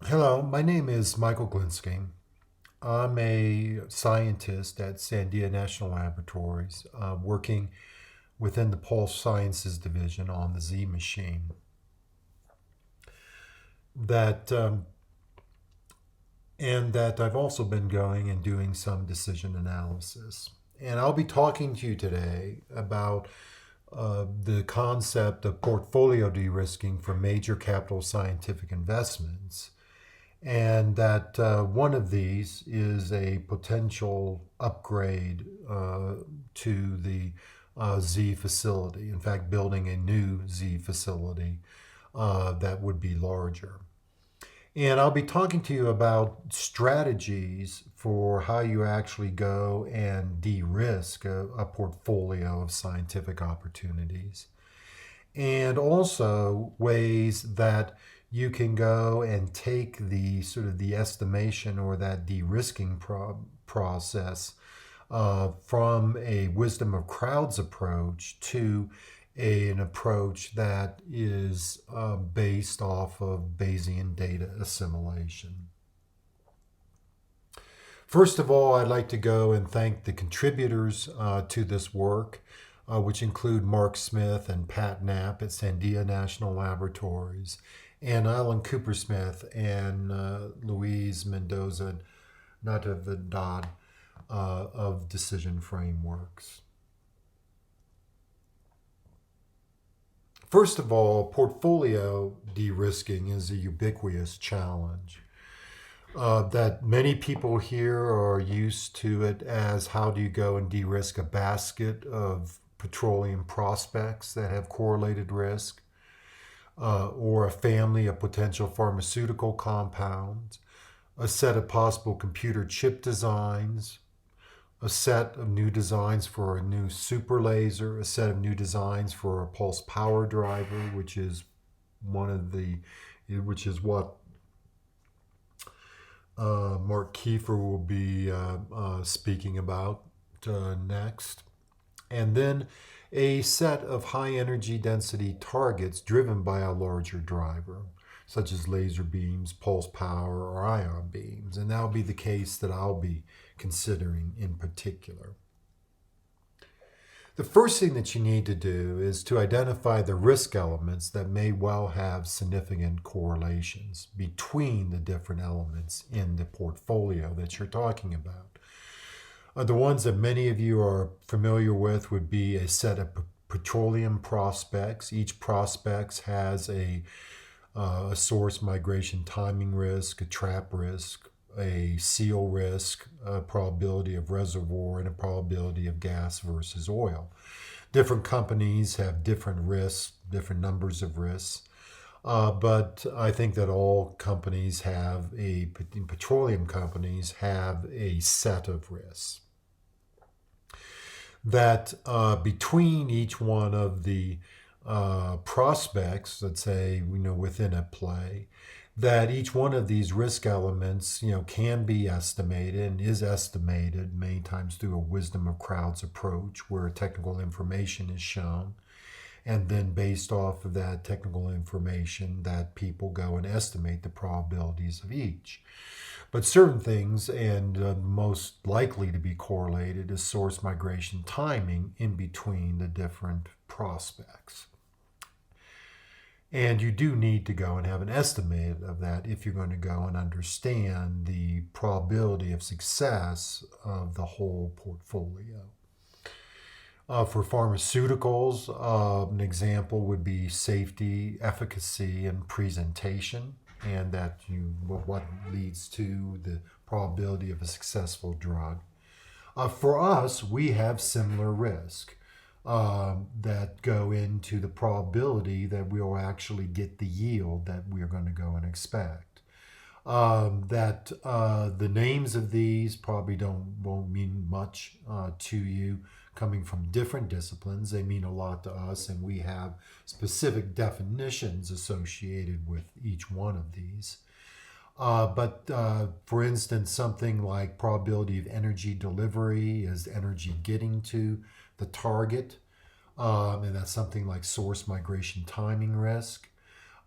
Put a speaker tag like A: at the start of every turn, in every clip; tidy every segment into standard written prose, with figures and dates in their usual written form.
A: Hello, my name is Michael Glinsky. I'm a scientist at Sandia National Laboratories, working within the Pulse Sciences Division on the Z machine. That and that I've also been going and doing some decision analysis. And I'll be talking to you today about the concept of portfolio de-risking for major capital scientific investments, and that one of these is a potential upgrade to the Z facility. In fact, building a new Z facility that would be larger. And I'll be talking to you about strategies for how you actually go and de-risk a portfolio of scientific opportunities, and also ways that you can go and take the sort of the estimation or that de-risking process from a wisdom of crowds approach to an approach that is based off of Bayesian data assimilation. First of all, I'd like to go and thank the contributors to this work, which include Mark Smith and Pat Knapp at Sandia National Laboratories, and Alan Coopersmith and Louise Mendoza Natividad of Decision Frameworks. First of all, portfolio de-risking is a ubiquitous challenge. That many people here are used to it as how do you go and de-risk a basket of petroleum prospects that have correlated risk, or a family of potential pharmaceutical compounds, a set of possible computer chip designs, a set of new designs for a new super laser, a set of new designs for a pulse power driver, which is what Mark Kiefer will be speaking about next. And then a set of high energy density targets driven by a larger driver, such as laser beams, pulse power, or ion beams. And that'll be the case that I'll be considering in particular. The first thing that you need to do is to identify the risk elements that may well have significant correlations between the different elements in the portfolio that you're talking about. The ones that many of you are familiar with would be a set of petroleum prospects. Each prospect has a source migration timing risk, a trap risk, a seal risk, a probability of reservoir, and a probability of gas versus oil. Different companies have different risks, different numbers of risks, but I think that all companies petroleum companies have a set of risks. That between each one of the prospects, let's say, within a play, that each one of these risk elements, can be estimated and is estimated many times through a wisdom of crowds approach, where technical information is shown, and then based off of that technical information, that people go and estimate the probabilities of each. But certain things, and most likely to be correlated, is source migration timing in between the different prospects. And you do need to go and have an estimate of that if you're going to go and understand the probability of success of the whole portfolio. For pharmaceuticals, an example would be safety, efficacy, and presentation, and what leads to the probability of a successful drug. For us, we have similar risk that go into the probability that we will actually get the yield that we're going to go and expect. The names of these probably won't mean much to you coming from different disciplines. They mean a lot to us, and we have specific definitions associated with each one of these. But for instance, something like probability of energy delivery is energy getting to the target, and that's something like source migration timing risk.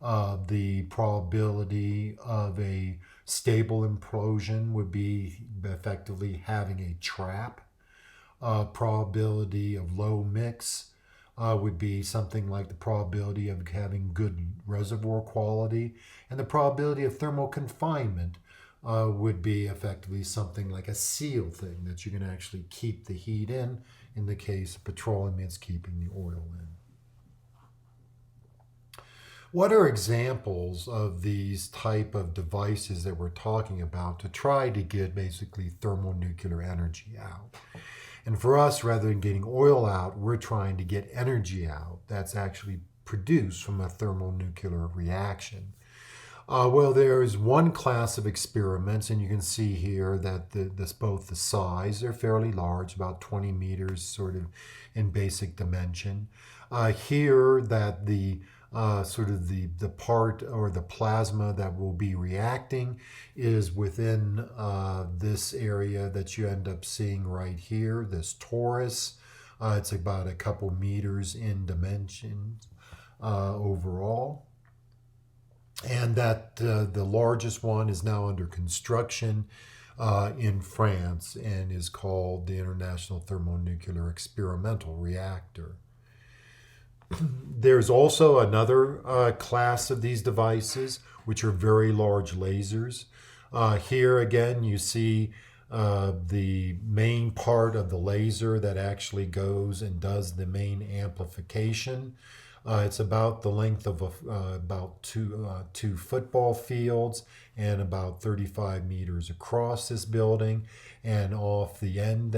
A: The probability of a stable implosion would be effectively having a trap. Probability of low mix would be something like the probability of having good reservoir quality, and the probability of thermal confinement would be effectively something like a seal thing that you can actually keep the heat in. In the case of petroleum, it's keeping the oil in. What are examples of these type of devices that we're talking about to try to get basically thermonuclear energy out? And for us, rather than getting oil out, we're trying to get energy out that's actually produced from a thermonuclear reaction. Well, there's one class of experiments, and you can see here that both the size, they're fairly large, about 20 meters sort of in basic dimension. Here that the the part or the plasma that will be reacting is within this area that you end up seeing right here, this torus. It's about a couple meters in dimensions overall. And that the largest one is now under construction in France and is called the International Thermonuclear Experimental Reactor. There's also another class of these devices, which are very large lasers. Here again, you see the main part of the laser that actually goes and does the main amplification. It's about the length of about two football fields and about 35 meters across this building. And off the end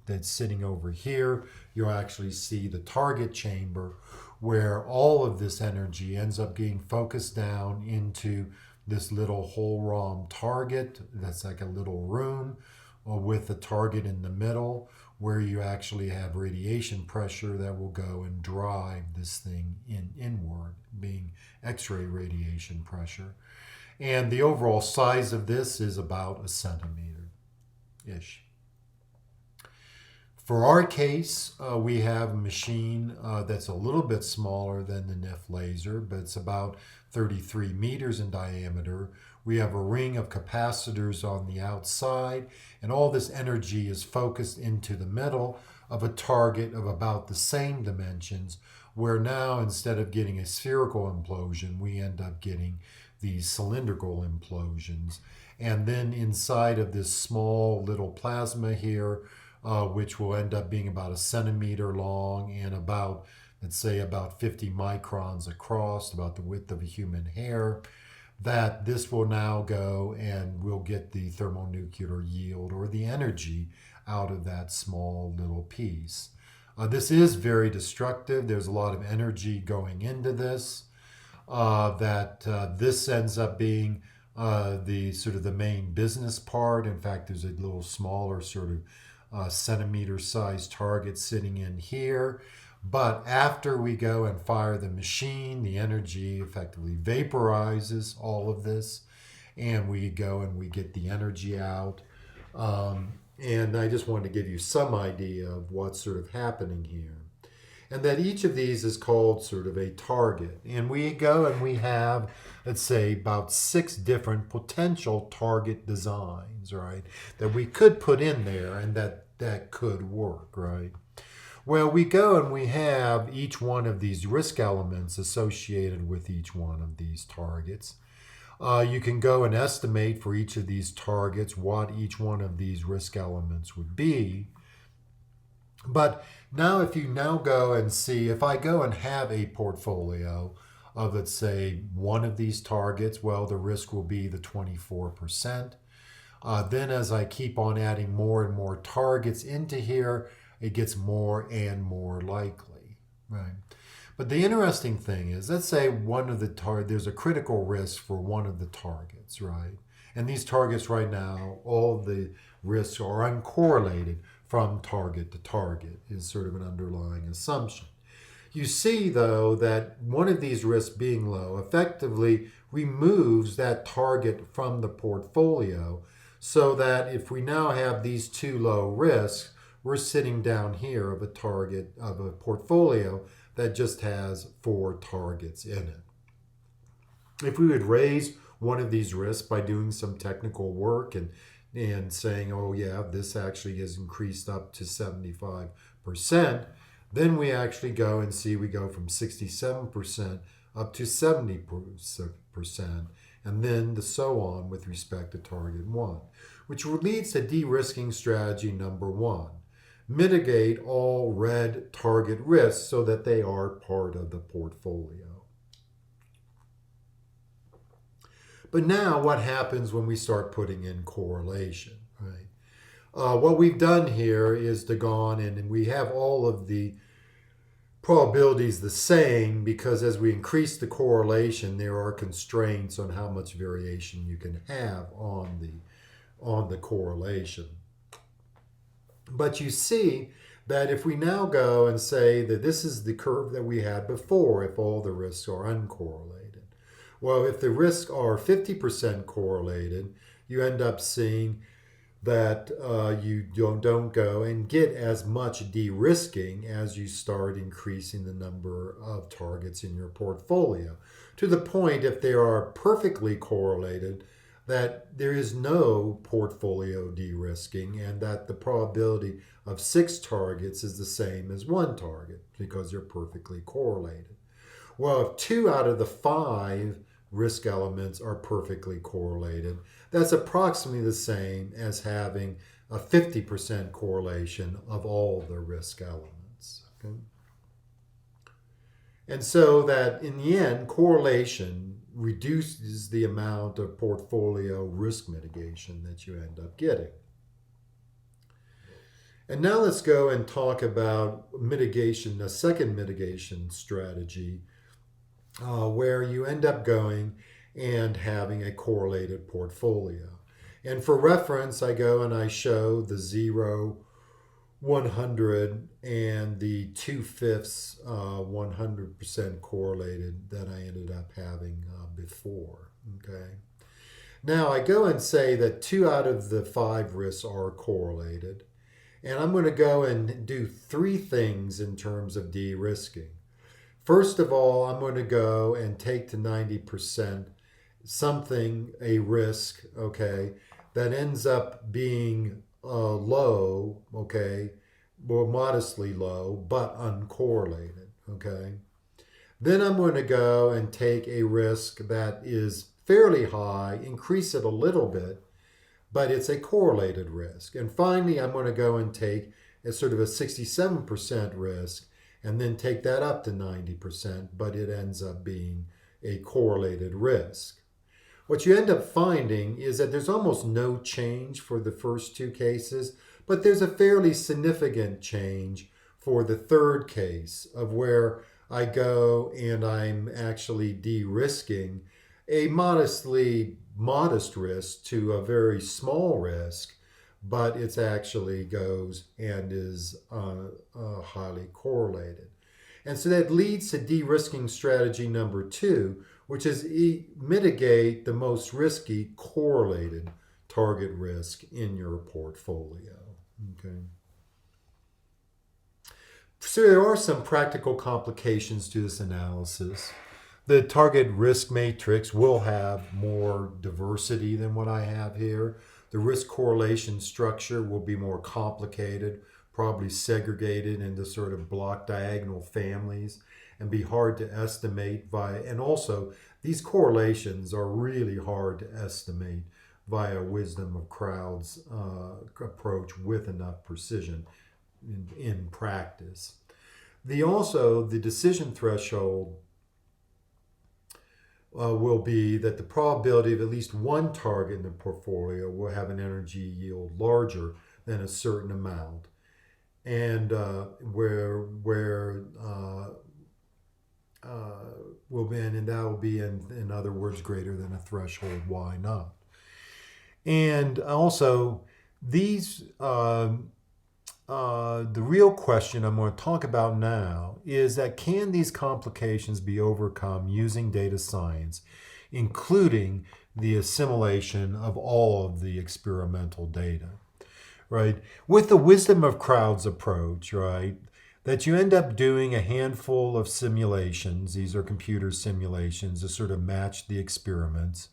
A: that's sitting over here, you'll actually see the target chamber where all of this energy ends up getting focused down into this little hole-rom target that's like a little room with the target in the middle, where you actually have radiation pressure that will go and drive this thing inward, being X-ray radiation pressure. And the overall size of this is about a centimeter-ish. For our case, we have a machine that's a little bit smaller than the NIF laser, but it's about 33 meters in diameter. We have a ring of capacitors on the outside, and all this energy is focused into the middle of a target of about the same dimensions, where now instead of getting a spherical implosion, we end up getting these cylindrical implosions. And then inside of this small little plasma here, which will end up being about a centimeter long and about, let's say, about 50 microns across, about the width of a human hair, that this will now go and we'll get the thermonuclear yield or the energy out of that small little piece. This is very destructive. There's a lot of energy going into this. This ends up being the main business part. In fact, there's a little smaller centimeter-sized target sitting in here. But after we go and fire the machine, the energy effectively vaporizes all of this, and we go and we get the energy out. And I just wanted to give you some idea of what's sort of happening here. And that each of these is called sort of a target. And we go and we have, let's say, about 6 different potential target designs, right, that we could put in there and that could work, right? Well, we go and we have each one of these risk elements associated with each one of these targets. You can go and estimate for each of these targets what each one of these risk elements would be. But now if you now go and see, if I go and have a portfolio of, let's say, one of these targets, well, the risk will be the 24%. Then as I keep on adding more and more targets into here, it gets more and more likely, right? But the interesting thing is, let's say one of the there's a critical risk for one of the targets, right? And these targets right now, all the risks are uncorrelated from target to target, is sort of an underlying assumption. You see, though, that one of these risks being low effectively removes that target from the portfolio, so that if we now have these 2 low risks, we're sitting down here of a target of a portfolio that just has 4 targets in it. If we would raise one of these risks by doing some technical work and saying, oh yeah, this actually has increased up to 75%, then we actually go and see we go from 67% up to 70%, and then the so on with respect to target one, which leads to de-risking strategy number one. Mitigate all red target risks so that they are part of the portfolio. But now what happens when we start putting in correlation, right? What we've done here is to go on and we have all of the probabilities the same, because as we increase the correlation, there are constraints on how much variation you can have on the correlation. But you see that if we now go and say that this is the curve that we had before, if all the risks are uncorrelated. Well, if the risks are 50% correlated, you end up seeing that you don't go and get as much de-risking as you start increasing the number of targets in your portfolio. To the point, if they are perfectly correlated, that there is no portfolio de-risking, and that the probability of 6 targets is the same as 1 target because they're perfectly correlated. Well, if 2 out of the 5 risk elements are perfectly correlated, that's approximately the same as having a 50% correlation of all the risk elements. Okay? And so that in the end, correlation reduces the amount of portfolio risk mitigation that you end up getting. And now let's go and talk about mitigation, a second mitigation strategy, where you end up going and having a correlated portfolio. And for reference, I go and I show the 0, 100, and the 2/5 100% correlated that I ended up having before. Okay. Now I go and say that 2 out of the 5 risks are correlated. And I'm going to go and do 3 things in terms of de-risking. First of all, I'm going to go and take to 90% something, a risk, okay, that ends up being low, okay, or modestly low, but uncorrelated, okay. Then I'm going to go and take a risk that is fairly high, increase it a little bit, but it's a correlated risk. And finally, I'm going to go and take a sort of a 67% risk and then take that up to 90%, but it ends up being a correlated risk. What you end up finding is that there's almost no change for the first 2 cases, but there's a fairly significant change for the third case of where I go and I'm actually de-risking a modest risk to a very small risk, but it actually goes and is highly correlated. And so that leads to de-risking strategy number 2, which is mitigate the most risky correlated target risk in your portfolio. Okay. So there are some practical complications to this analysis. The target risk matrix will have more diversity than what I have here. The risk correlation structure will be more complicated, probably segregated into sort of block diagonal families and be hard to estimate and also these correlations are really hard to estimate via wisdom of crowds approach with enough precision in practice. The decision threshold will be that the probability of at least one target in the portfolio will have an energy yield larger than a certain amount, and that will be in other words greater than a threshold. Why not? And also these the real question I'm going to talk about now is that can these complications be overcome using data science, including the assimilation of all of the experimental data, right? With the wisdom of crowds approach, right, that you end up doing a handful of simulations. These are computer simulations to sort of match the experiments.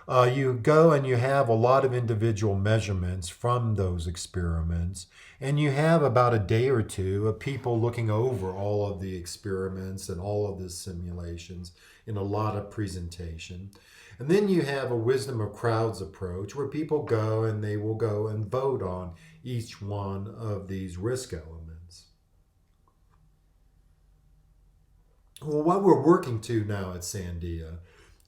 A: You go and you have a lot of individual measurements from those experiments, and you have about a day or two of people looking over all of the experiments and all of the simulations in a lot of presentation. And then you have a wisdom of crowds approach where people go and they will go and vote on each one of these risk elements. Well, what we're working to now at Sandia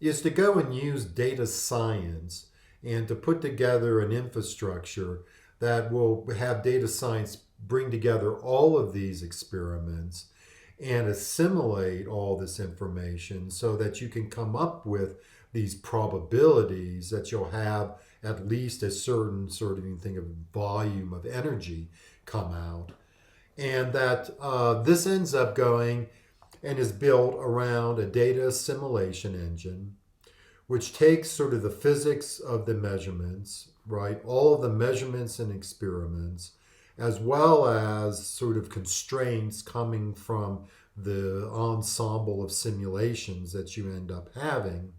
A: is to go and use data science and to put together an infrastructure that will have data science bring together all of these experiments and assimilate all this information so that you can come up with these probabilities that you'll have at least a certain sort of, you think of volume of energy come out. And that this ends up going and is built around a data assimilation engine, which takes sort of the physics of the measurements, right? All of the measurements and experiments, as well as sort of constraints coming from the ensemble of simulations that you end up having.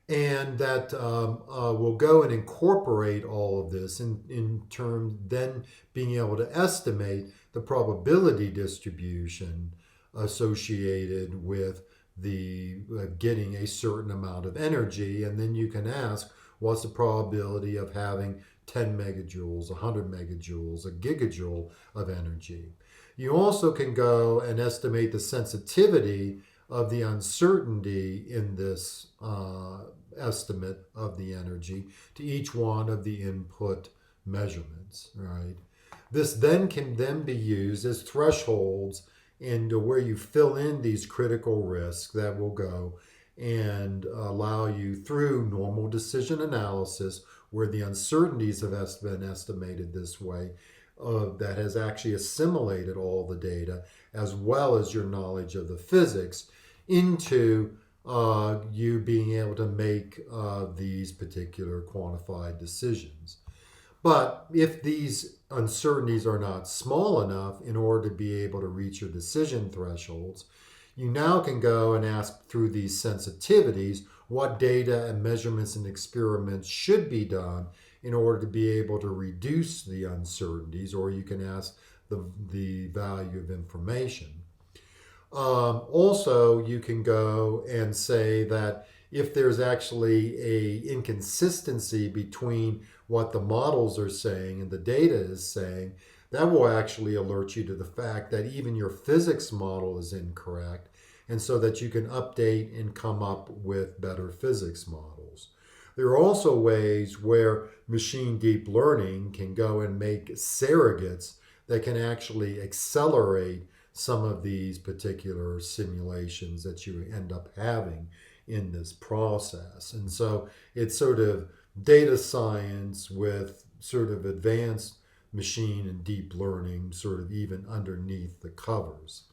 A: And that will go and incorporate all of this in terms then being able to estimate the probability distribution associated with the getting a certain amount of energy. And then you can ask, what's the probability of having 10 megajoules, 100 megajoules, a gigajoule of energy? You also can go and estimate the sensitivity of the uncertainty in this estimate of the energy to each one of the input measurements, right? This then can then be used as thresholds into where you fill in these critical risks that will go and allow you through normal decision analysis where the uncertainties have been estimated this way that has actually assimilated all the data as well as your knowledge of the physics into you being able to make these particular quantified decisions. But if these uncertainties are not small enough in order to be able to reach your decision thresholds, you now can go and ask through these sensitivities what data and measurements and experiments should be done in order to be able to reduce the uncertainties, or you can ask the value of information. Also, you can go and say that if there's actually a inconsistency between what the models are saying and the data is saying, that will actually alert you to the fact that even your physics model is incorrect, and so that you can update and come up with better physics models. There are also ways where machine deep learning can go and make surrogates that can actually accelerate some of these particular simulations that you end up having in this process. And so it's sort of data science with sort of advanced machine and deep learning sort of even underneath the covers.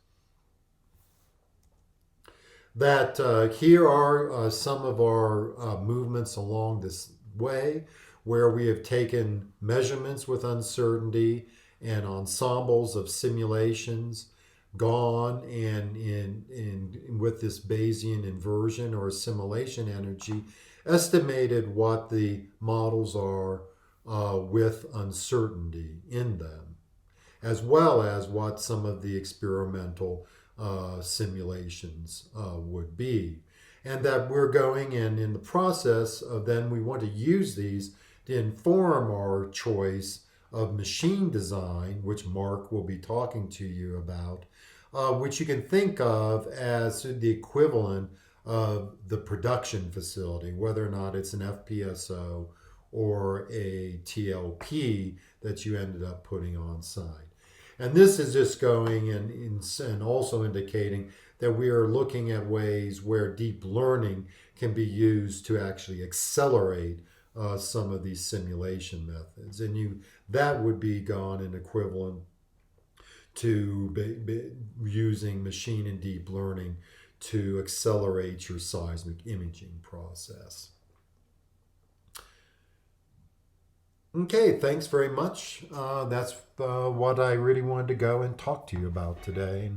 A: That here are some of our movements along this way where we have taken measurements with uncertainty and ensembles of simulations, gone and in with this Bayesian inversion or assimilation energy, estimated what the models are with uncertainty in them, as well as what some of the experimental simulations would be. And that we're going in the process of then we want to use these to inform our choice of machine design, which Mark will be talking to you about, which you can think of as the equivalent of the production facility, whether or not it's an FPSO or a TLP that you ended up putting on site. And this is just going and also indicating that we are looking at ways where deep learning can be used to actually accelerate some of these simulation methods. And that would be gone and equivalent to using machine and deep learning to accelerate your seismic imaging process. Okay, thanks very much. That's what I really wanted to go and talk to you about today.